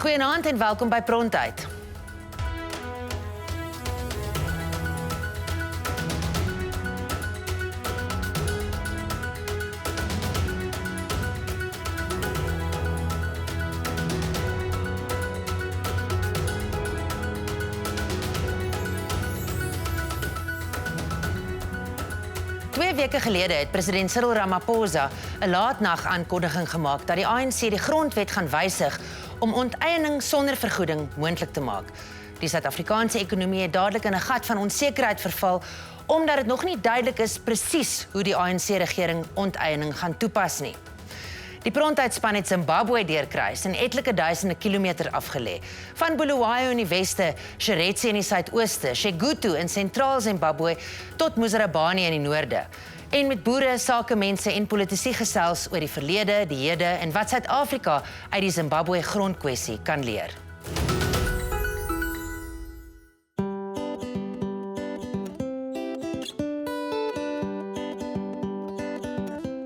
Goeienaand en welkom by Prontuit. Twee weke gelede het president Cyril Ramaphosa 'n laatnagaankondiging gemaak dat die ANC die Grondwet gaan wysig om onteiening sonder vergoeding moontlik te maak. Die Suid-Afrikaanse ekonomie het dadelik in 'n gat van onsekerheid verval omdat dit nog nie duidelik is presies hoe die ANC-regering onteiening gaan toepas nie. Die Prontuit-span het Zimbabwe deurkruis en etlike duisende kilometer afgelê. Van Bulawayo in die weste, Sheretse in die suid-ooste, Shegutu in sentraal-Zimbabwe tot Muzarabani in die noorde. En met boere, sakemense en politici gesels oor die verlede, die hede en wat Suid-Afrika uit die Zimbabwe-grondkwessie kan leer.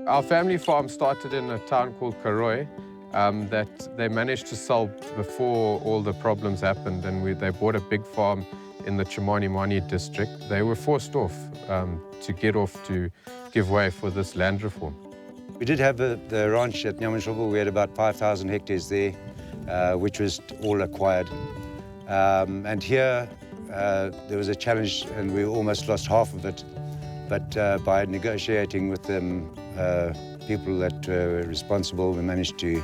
Our family farm started in a town called Karoi that they managed to sell before all the problems happened, and they bought a big farm in the Chimani district. They were forced off to get off to give way for this land reform. We did have the ranch at Nyamanshobho. We had about 5,000 hectares there, which was all acquired. And here there was a challenge and we almost lost half of it. But by negotiating with them, people that were responsible, we managed to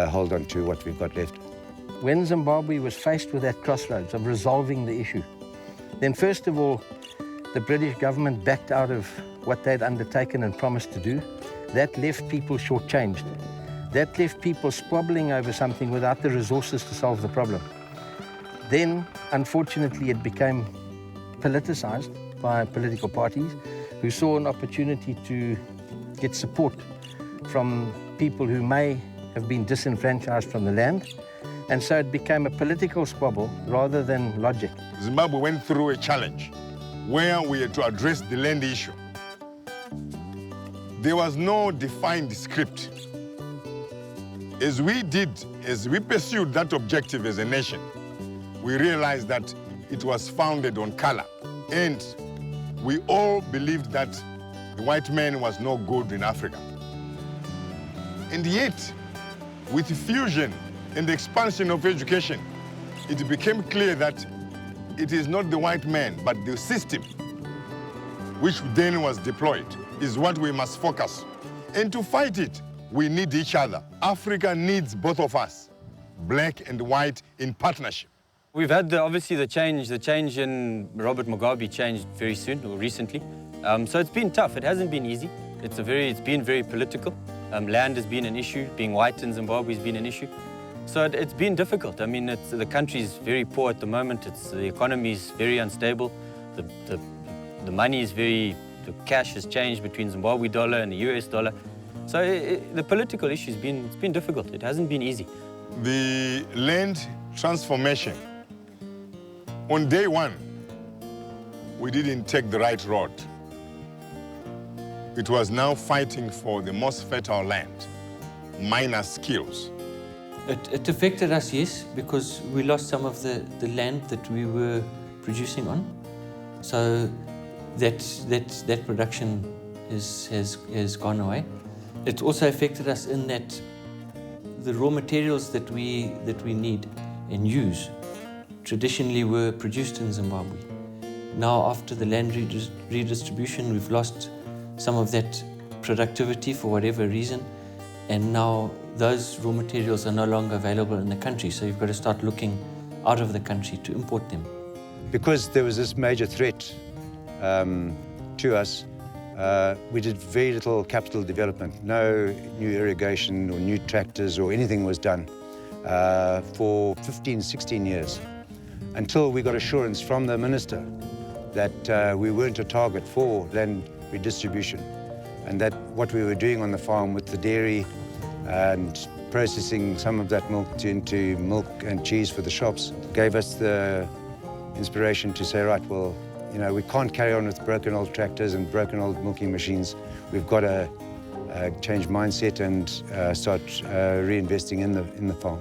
hold on to what we've got left. When Zimbabwe was faced with that crossroads of resolving the issue, then first of all, the British government backed out of what they'd undertaken and promised to do. That left people shortchanged. That left people squabbling over something without the resources to solve the problem. Then, unfortunately, it became politicized by political parties who saw an opportunity to get support from people who may have been disenfranchised from the land. And so it became a political squabble rather than logic. Zimbabwe went through a challenge where we had to address the land issue. There was no defined script. As we pursued that objective as a nation, we realized that it was founded on color. And we all believed that the white man was no good in Africa. And yet, with fusion and the expansion of education, it became clear that it is not the white man, but the system which then was deployed is what we must focus. And to fight it, we need each other. Africa needs both of us, black and white, in partnership. We've had obviously the change in Robert Mugabe changed very soon or recently. So it's been tough. It hasn't been easy. It's been very political. Land has been an issue. Being white in Zimbabwe has been an issue. So it's been difficult. I mean, the country is very poor at the moment. The economy is very unstable. The money is the cash has changed between Zimbabwe dollar and the US dollar. So the political issue it's been difficult. It hasn't been easy. The land transformation. On day one, we didn't take the right road. It was now fighting for the most fertile land, minus skills. It affected us, yes, because we lost some of the land that we were producing on. So that production has gone away. It also affected us in that the raw materials that we need and use traditionally were produced in Zimbabwe. Now, after the land redistribution, we've lost some of that productivity for whatever reason, and now those raw materials are no longer available in the country, so you've got to start looking out of the country to import them. Because there was this major threat to us, we did very little capital development. No new irrigation or new tractors or anything was done for 15, 16 years, until we got assurance from the minister that we weren't a target for land redistribution, and that what we were doing on the farm with the dairy and processing some of that milk into milk and cheese for the shops gave us the inspiration to say, right, well, you know, we can't carry on with broken old tractors and broken old milking machines. We've got to change mindset and start reinvesting in the farm.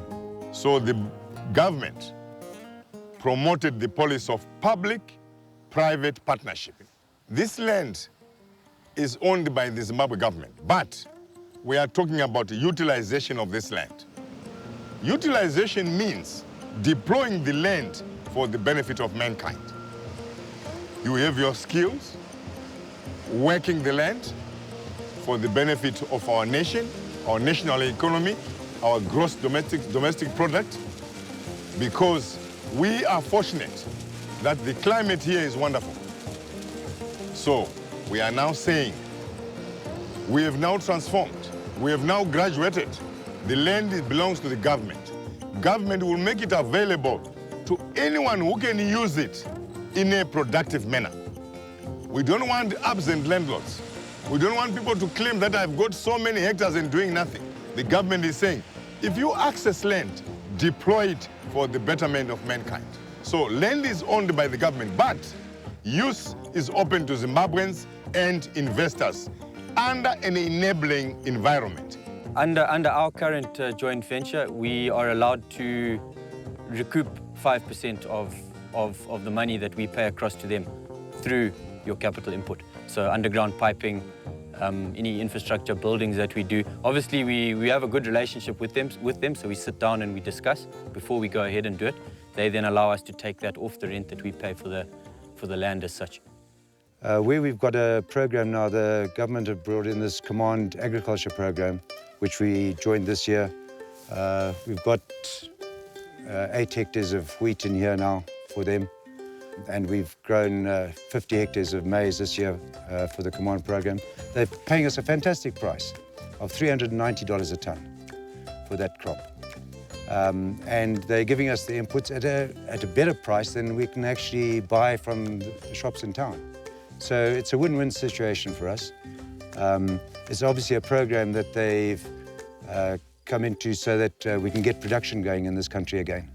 So the government promoted the policy of public-private partnership. This land is owned by the Zimbabwe government, but we are talking about the utilization of this land. Utilization means deploying the land for the benefit of mankind. You have your skills, working the land for the benefit of our nation, our national economy, our gross domestic product, because we are fortunate that the climate here is wonderful. So we are now saying, we have now transformed, we have now graduated. The land belongs to the government. Government will make it available to anyone who can use it in a productive manner. We don't want absent landlords. We don't want people to claim that I've got so many hectares and doing nothing. The government is saying, if you access land, deploy it for the betterment of mankind. So land is owned by the government, but use is open to Zimbabweans and investors under an enabling environment. Under our current joint venture, we are allowed to recoup 5% of the money that we pay across to them through your capital input. So underground piping, any infrastructure buildings that we do. Obviously, we have a good relationship with them, so we sit down and we discuss before we go ahead and do it. They then allow us to take that off the rent that we pay for the land as such. Where we've got a program now, the government have brought in this Command Agriculture program, which we joined this year. We've got 8 hectares of wheat in here now for them. And we've grown 50 hectares of maize this year for the Command program. They're paying us a fantastic price of $390 a tonne for that crop. And they're giving us the inputs at a better price than we can actually buy from the shops in town. So it's a win-win situation for us. It's obviously a program that they've come into so that we can get production going in this country again.